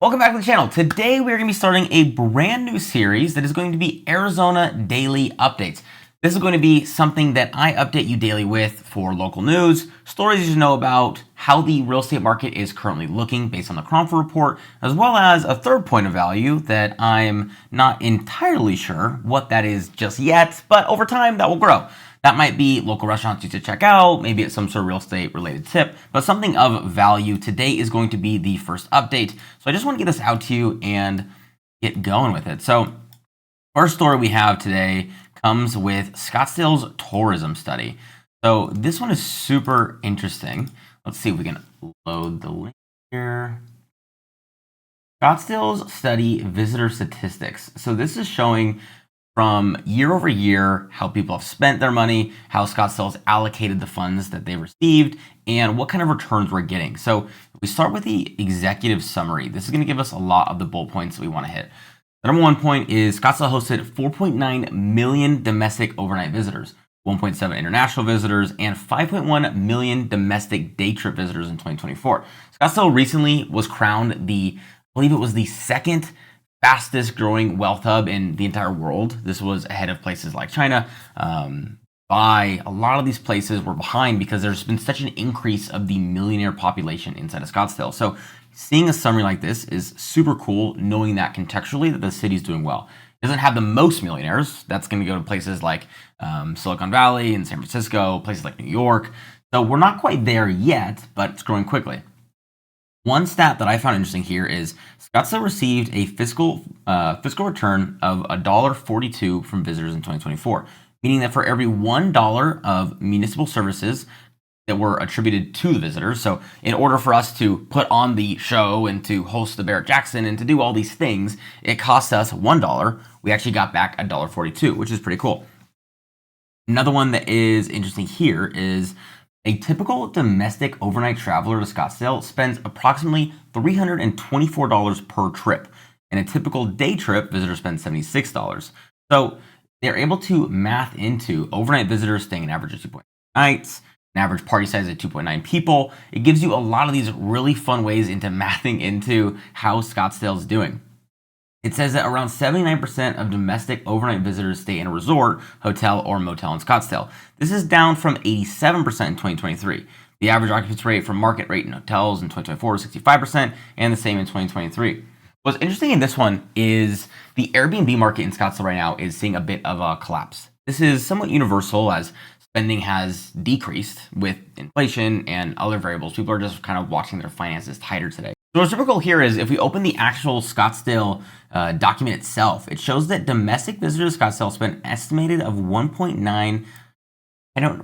Welcome back to the channel. Today we're going to be starting a brand new series that is going to be Arizona Daily Updates. This is going to be something that I update you daily with for local news, stories you should know about, how the real estate market is currently looking based on the Cromford report, as well as a third point of value that I'm not entirely sure what that is just yet, but over time that will grow. That might be local restaurants you should check out, maybe it's some sort of real estate related tip, but something of value. Today is going to be the first update. So I just want to get this out to you and get going with it. So first story we have today comes with Scottsdale's tourism study. So this one is super interesting. Let's see if we can load the link here. Scottsdale's study visitor statistics. So this is showing from year over year how people have spent their money, how Scottsdale's allocated the funds that they received, and what kind of returns we're getting. So we start with the executive summary. This is going to give us a lot of the bullet points that we want to hit. The number one point is Scottsdale hosted 4.9 million domestic overnight visitors, 1.7 international visitors, and 5.1 million domestic day trip visitors in 2024. Scottsdale recently was crowned I believe it was the second fastest growing wealth hub in the entire world. This was ahead of places like China. By a lot of these places were behind because there's been such an increase of the millionaire population inside of Scottsdale. So seeing a summary like this is super cool, knowing that contextually that the city's doing well. It doesn't have the most millionaires. That's going to go to places like Silicon Valley and San Francisco, places like New York. So we're not quite there yet, but it's growing quickly. One stat that I found interesting here is Scottsdale received a fiscal return of $1.42 from visitors in 2024, meaning that for every $1 of municipal services that were attributed to the visitors, so in order for us to put on the show and to host the Barrett-Jackson and to do all these things, it cost us $1. We actually got back $1.42, which is pretty cool. Another one that is interesting here is a typical domestic overnight traveler to Scottsdale spends approximately $324 per trip, and a typical day trip visitor spends $76. So they're able to math into overnight visitors staying an average of 2.9 nights, an average party size of 2.9 people. It gives you a lot of these really fun ways into mathing into how Scottsdale's doing. It says that around 79% of domestic overnight visitors stay in a resort, hotel, or motel in Scottsdale. This is down from 87% in 2023. The average occupancy rate for market rate in hotels in 2024 is 65%, and the same in 2023. What's interesting in this one is the Airbnb market in Scottsdale right now is seeing a bit of a collapse. This is somewhat universal as spending has decreased with inflation and other variables. People are just kind of watching their finances tighter today. So what's super cool here is if we open the actual Scottsdale document itself, it shows that domestic visitors to Scottsdale spent an estimated of 1.9.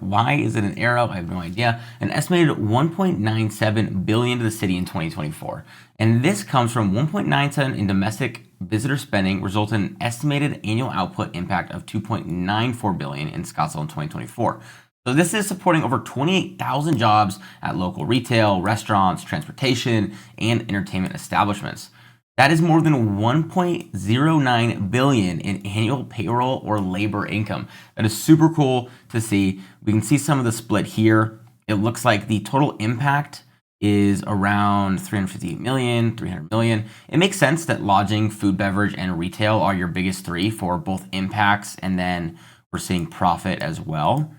Why is it an arrow? I have no idea. An estimated 1.97 billion to the city in 2024. And this comes from 1.97 in domestic visitor spending, resulting in an estimated annual output impact of 2.94 billion in Scottsdale in 2024. So this is supporting over 28,000 jobs at local retail, restaurants, transportation, and entertainment establishments. That is more than 1.09 billion in annual payroll or labor income. That is super cool to see. We can see some of the split here. It looks like the total impact is around 358 million, 300 million. It makes sense that lodging, food, beverage, and retail are your biggest three for both impacts, and then we're seeing profit as well.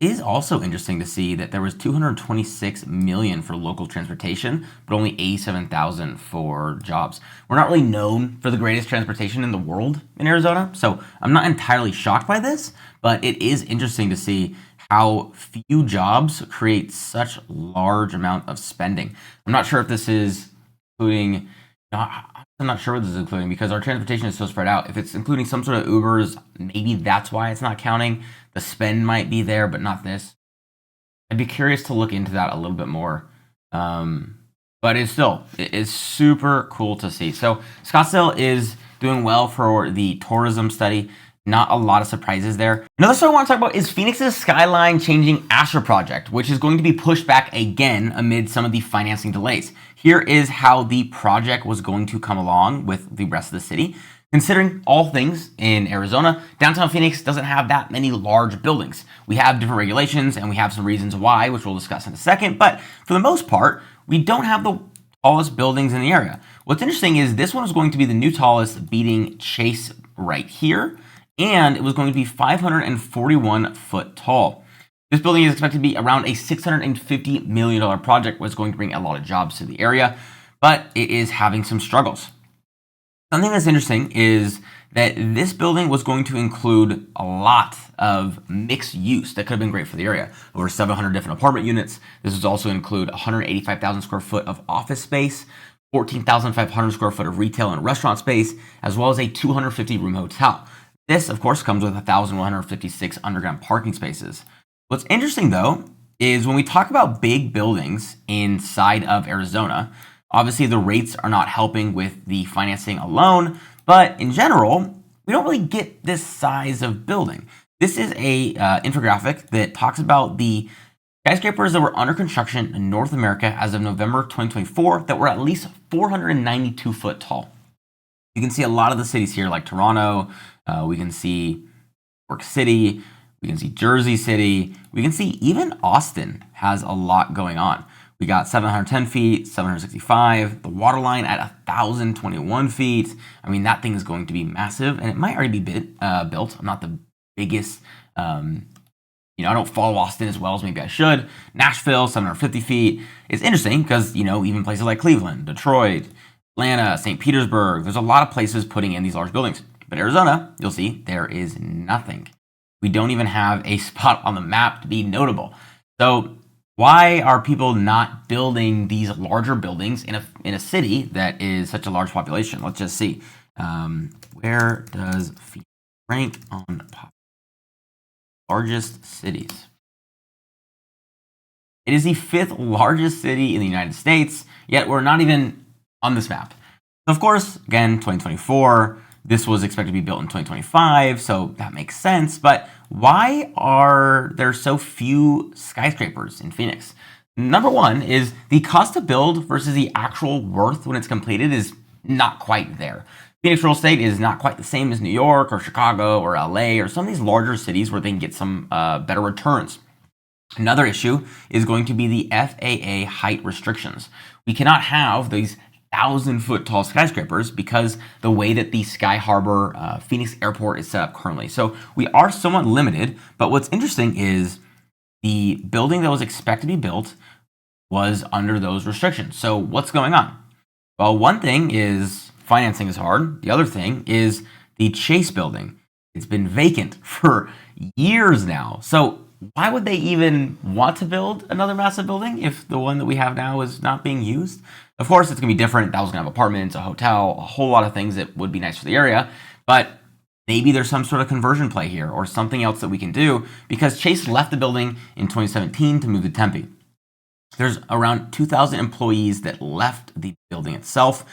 It is also interesting to see that there was 226 million for local transportation, but only 87,000 for jobs. We're not really known for the greatest transportation in the world in Arizona, so I'm not entirely shocked by this, but it is interesting to see how few jobs create such large amount of spending. I'm not sure if this is including, I'm not sure what this is including because our transportation is so spread out. If it's including some sort of Ubers, maybe that's why it's not counting. The spend might be there, but not this. I'd be curious to look into that a little bit more. But it is super cool to see. So Scottsdale is doing well for the tourism study. Not a lot of surprises there. Another story I want to talk about is Phoenix's skyline changing Asher project, which is going to be pushed back again amid some of the financing delays. Here is how the project was going to come along with the rest of the city. Considering all things in Arizona, downtown Phoenix doesn't have that many large buildings. We have different regulations and we have some reasons why, which we'll discuss in a second. But for the most part, we don't have the tallest buildings in the area. What's interesting is this one is going to be the new tallest, beating Chase right here, and it was going to be 541 foot tall. This building is expected to be around a $650 million project, which is going to bring a lot of jobs to the area, but it is having some struggles. Something that's interesting is that this building was going to include a lot of mixed use that could have been great for the area. Over 700 different apartment units. This would also include 185,000 square foot of office space, 14,500 square foot of retail and restaurant space, as well as a 250 room hotel. This, of course, comes with 1,156 underground parking spaces. What's interesting, though, is when we talk about big buildings inside of Arizona, obviously the rates are not helping with the financing alone, but in general, we don't really get this size of building. This is a infographic that talks about the skyscrapers that were under construction in North America as of November 2024 that were at least 492 foot tall. You can see a lot of the cities here, like Toronto. We can see New York City. We can see Jersey City. We can see even Austin has a lot going on. We got 710 feet, 765, the water line at 1,021 feet. I mean, that thing is going to be massive, and it might already be built. I'm not the biggest, I don't follow Austin as well as maybe I should. Nashville, 750 feet. It's interesting because, even places like Cleveland, Detroit, Atlanta, St. Petersburg, there's a lot of places putting in these large buildings. But Arizona, you'll see, there is nothing. We don't even have a spot on the map to be notable. So why are people not building these larger buildings in a city that is such a large population? Let's just see. Where does Phoenix rank on largest cities? It is the 5th largest city in the United States, yet we're not even on this map. So of course, again, 2024, this was expected to be built in 2025, so that makes sense. But why are there so few skyscrapers in Phoenix? Number one is the cost to build versus the actual worth when it's completed is not quite there. Phoenix real estate is not quite the same as New York or Chicago or LA or some of these larger cities where they can get some better returns. Another issue is going to be the FAA height restrictions. We cannot have these 1,000-foot tall skyscrapers because the way that the Sky Harbor Phoenix Airport is set up currently. So we are somewhat limited, but what's interesting is the building that was expected to be built was under those restrictions. So what's going on? Well, one thing is financing is hard. The other thing is the Chase building. It's been vacant for years now. So why would they even want to build another massive building if the one that we have now is not being used? Of course, it's going to be different. That was going to have apartments, a hotel, a whole lot of things that would be nice for the area. But maybe there's some sort of conversion play here or something else that we can do because Chase left the building in 2017 to move to Tempe. There's around 2,000 employees that left the building itself.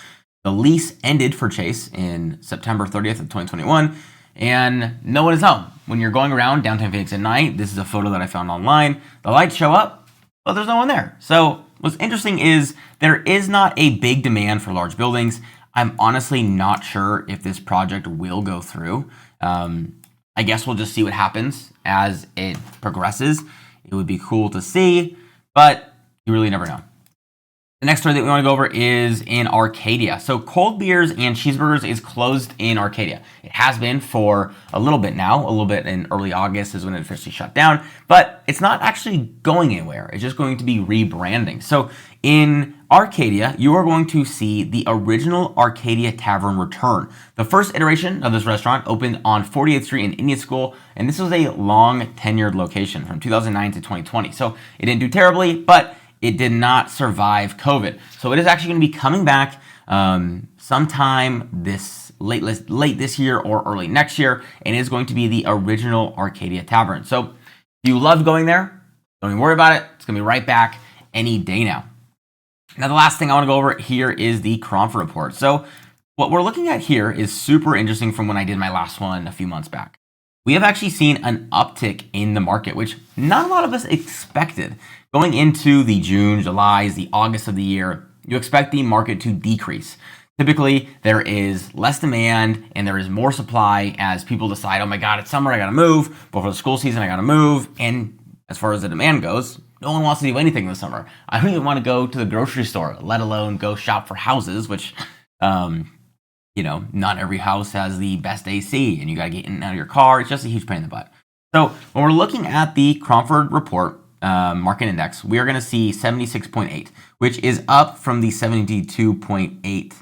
The lease ended for Chase in September 30th of 2021, and no one is home. When you're going around downtown Phoenix at night, this is a photo that I found online, the lights show up, but there's no one there. So what's interesting is there is not a big demand for large buildings. I'm honestly not sure if this project will go through. I guess we'll just see what happens as it progresses. It would be cool to see, but you really never know. The next story that we want to go over is in Arcadia. So cold beers and cheeseburgers is closed in Arcadia. It has been for a little bit now. A little bit in early August is when it officially shut down. But it's not actually going anywhere. It's just going to be rebranding. So in Arcadia, you are going to see the original Arcadia Tavern return. The first iteration of this restaurant opened on 48th Street in Indian School, and this was a long tenured location from 2009 to 2020. So it didn't do terribly, but it did not survive COVID. So it is actually going to be coming back sometime this late this year or early next year, and it is going to be the original Arcadia Tavern. So if you love going there, don't even worry about it. It's going to be right back any day now. Now, the last thing I want to go over here is the Cromford report. So what we're looking at here is super interesting from when I did my last one a few months back. We have actually seen an uptick in the market, which not a lot of us expected. Going into the June, July, the August of the year, you expect the market to decrease. Typically, there is less demand and there is more supply as people decide, oh my God, it's summer, I gotta move. Before the school season, I gotta move. And as far as the demand goes, no one wants to do anything this summer. I don't even want to go to the grocery store, let alone go shop for houses, which, not every house has the best AC, and you got to get in and out of your car. It's just a huge pain in the butt. So when we're looking at the Cromford report, market index, we are going to see 76.8, which is up from the 72.8.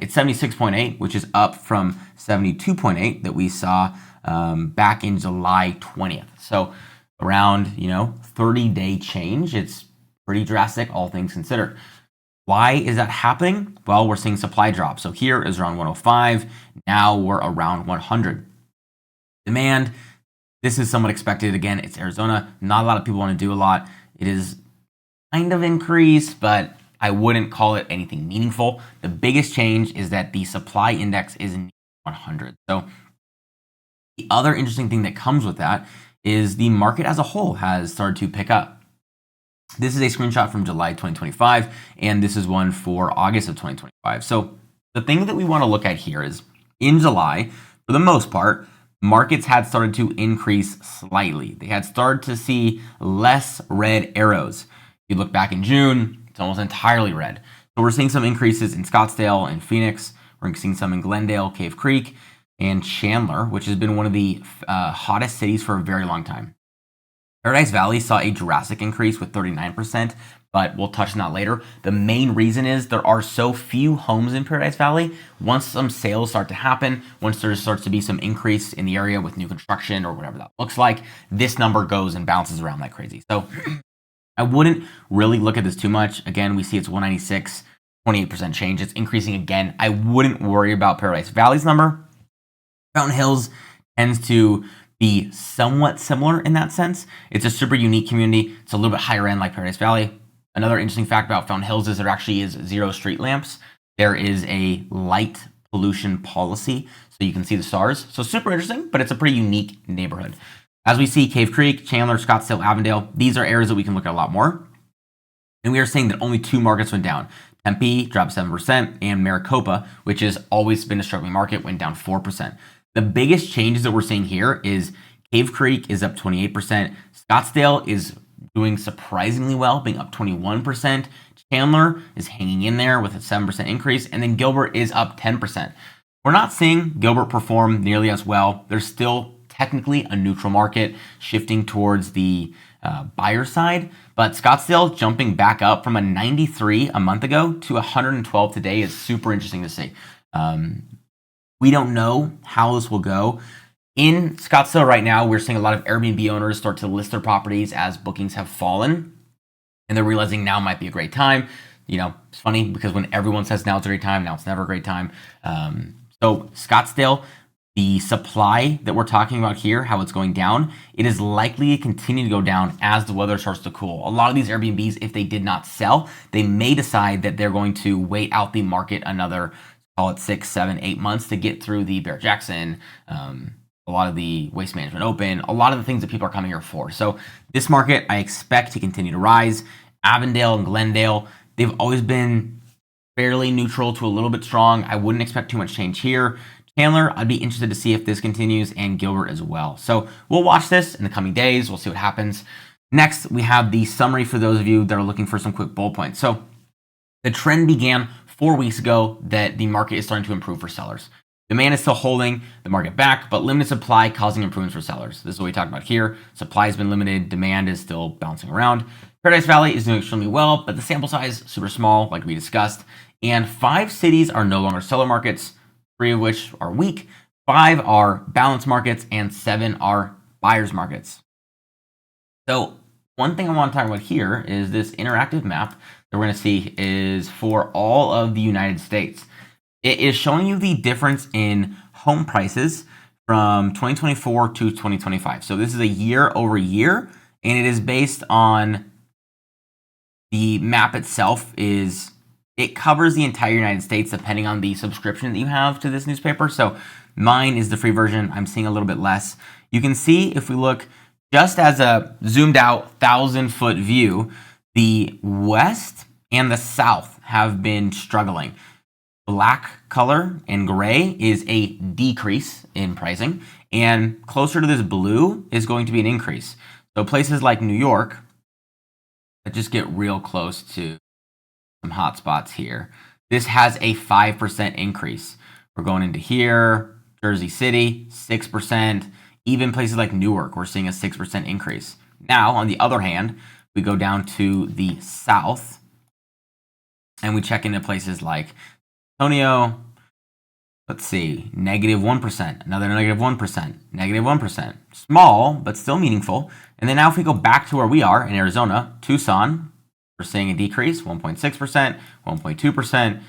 It's 76.8, which is up from 72.8 that we saw back in July 20th. So around, 30-day change. It's pretty drastic, all things considered. Why is that happening? Well, we're seeing supply drop. So here is around 105. Now we're around 100. Demand, this is somewhat expected. Again, it's Arizona. Not a lot of people want to do a lot. It is kind of increased, but I wouldn't call it anything meaningful. The biggest change is that the supply index is 100. So the other interesting thing that comes with that is the market as a whole has started to pick up. This is a screenshot from July 2025, and this is one for August of 2025. So the thing that we want to look at here is in July, for the most part, markets had started to increase slightly. They had started to see less red arrows. If you look back in June, it's almost entirely red. So we're seeing some increases in Scottsdale and Phoenix. We're seeing some in Glendale, Cave Creek, and Chandler, which has been one of the hottest cities for a very long time. Paradise Valley saw a drastic increase with 39%, but we'll touch on that later. The main reason is there are so few homes in Paradise Valley. Once some sales start to happen, once there starts to be some increase in the area with new construction or whatever that looks like, this number goes and bounces around like crazy. So I wouldn't really look at this too much. Again, we see it's 196, 28% change. It's increasing again. I wouldn't worry about Paradise Valley's number. Fountain Hills tends to be somewhat similar in that sense. It's a super unique community. It's a little bit higher end like Paradise Valley. Another interesting fact about Fountain Hills is there actually is 0 street lamps. There is a light pollution policy, so you can see the stars. So super interesting, but it's a pretty unique neighborhood. As we see, Cave Creek, Chandler, Scottsdale, Avondale, these are areas that we can look at a lot more. And we are seeing that only 2 markets went down. Tempe dropped 7%, and Maricopa, which has always been a struggling market, went down 4%. The biggest changes that we're seeing here is Cave Creek is up 28%. Scottsdale is doing surprisingly well, being up 21%. Chandler is hanging in there with a 7% increase. And then Gilbert is up 10%. We're not seeing Gilbert perform nearly as well. There's still technically a neutral market shifting towards the buyer side. But Scottsdale jumping back up from a 93 a month ago to 112 today is super interesting to see. We don't know how this will go. In Scottsdale right now, we're seeing a lot of Airbnb owners start to list their properties as bookings have fallen. And they're realizing now might be a great time. It's funny because when everyone says now it's a great time, now it's never a great time. So Scottsdale, the supply that we're talking about here, how it's going down, it is likely to continue to go down as the weather starts to cool. A lot of these Airbnbs, if they did not sell, they may decide that they're going to wait out the market another, call it 6, 7, 8 months to get through the Barrett-Jackson, a lot of the Waste Management Open, a lot of the things that people are coming here for. So this market, I expect to continue to rise. Avondale and Glendale, they've always been fairly neutral to a little bit strong. I wouldn't expect too much change here. Chandler, I'd be interested to see if this continues, and Gilbert as well. So we'll watch this in the coming days. We'll see what happens. Next, we have the summary for those of you that are looking for some quick bullet points. So the trend began 4 weeks ago that the market is starting to improve for sellers. Demand is still holding the market back, but limited supply causing improvements for sellers. This is what we talked about here. Supply has been limited. Demand is still bouncing around. Paradise Valley is doing extremely well, but the sample size is super small, like we discussed. And 5 cities are no longer seller markets, 3 of which are weak, 5 are balanced markets, and 7 are buyers markets. So one thing I want to talk about here is this interactive map that we're going to see is for all of the United States. It is showing you the difference in home prices from 2024 to 2025. So this is a year over year, and it is based on the map itself. It covers the entire United States depending on the subscription that you have to this newspaper. So mine is the free version. I'm seeing a little bit less. You can see if we look just as a zoomed out 1,000-foot view, the West and the South have been struggling. Black color and gray is a decrease in pricing, and closer to this blue is going to be an increase. So places like New York Let's just get real close to some hotspots here. This has a 5% increase. We're going into here, Jersey City, 6%. Even places like Newark, we're seeing a 6% increase. Now, on the other hand, we go down to the south and we check into places like Antonio. Let's see, -1%, another -1%, -1%. Small, but still meaningful. And then now if we go back to where we are in Arizona, Tucson, we're seeing a decrease, 1.6%, 1.2%.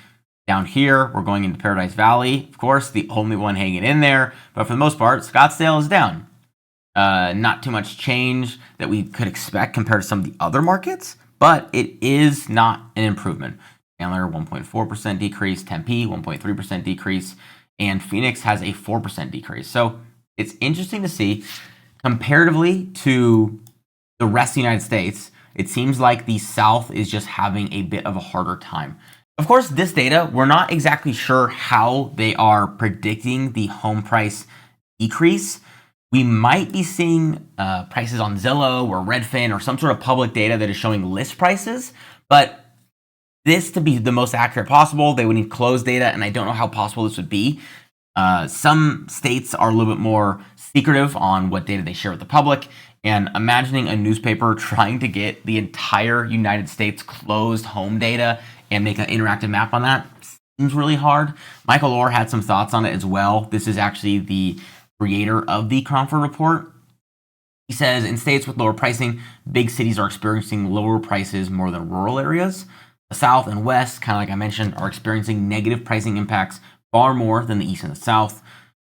Down here, we're going into Paradise Valley. Of course, the only one hanging in there. But for the most part, Scottsdale is down. Not too much change that we could expect compared to some of the other markets, but it is not an improvement. Chandler, 1.4% decrease. Tempe, 1.3% decrease. And Phoenix has a 4% decrease. So it's interesting to see, comparatively to the rest of the United States, it seems like the South is just having a bit of a harder time. Of course, this data, we're not exactly sure how they are predicting the home price decrease. We might be seeing prices on Zillow or Redfin or some sort of public data that is showing list prices, but this to be the most accurate possible, they would need closed data, and I don't know how possible this would be. Some states are a little bit more secretive on what data they share with the public, and imagining a newspaper trying to get the entire United States closed home data and make an interactive map on that seems really hard. Michael Orr had some thoughts on it as well. This is actually the creator of the Cromford report. He says, in states with lower pricing, big cities are experiencing lower prices more than rural areas. The South and West, kind of like I mentioned, are experiencing negative pricing impacts far more than the East and the South.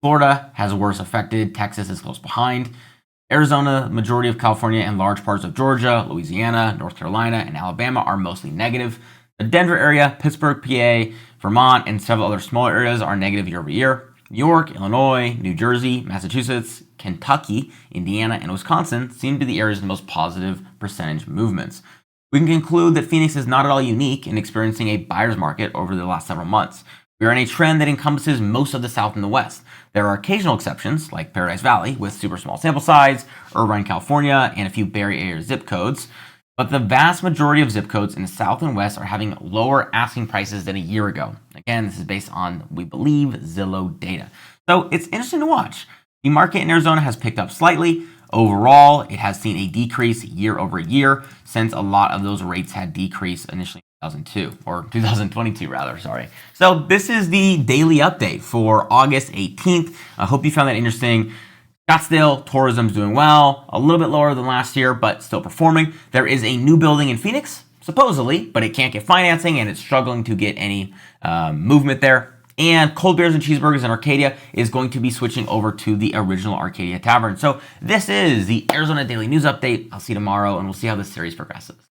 Florida has worse affected. Texas is close behind. Arizona, majority of California, and large parts of Georgia, Louisiana, North Carolina, and Alabama are mostly negative. The Denver area, Pittsburgh, PA, Vermont, and several other smaller areas are negative year over year. New York, Illinois, New Jersey, Massachusetts, Kentucky, Indiana, and Wisconsin seem to be the areas with the most positive percentage movements. We can conclude that Phoenix is not at all unique in experiencing a buyer's market over the last several months. We are in a trend that encompasses most of the South and the West. There are occasional exceptions, like Paradise Valley, with super small sample size, Irvine, California, and a few Bay Area zip codes. But the vast majority of zip codes in the South and West are having lower asking prices than a year ago. Again, this is based on, we believe, Zillow data. So it's interesting to watch. The market in Arizona has picked up slightly. Overall, it has seen a decrease year over year since a lot of those rates had decreased initially in 2002, or 2022 rather, sorry. So this is the daily update for August 18th. I hope you found that interesting. Scottsdale tourism's doing well, a little bit lower than last year, but still performing. There is a new building in Phoenix, supposedly, but it can't get financing and it's struggling to get any movement there. And Cold Beers and Cheeseburgers in Arcadia is going to be switching over to the original Arcadia Tavern. So this is the Arizona Daily News Update. I'll see you tomorrow, and we'll see how this series progresses.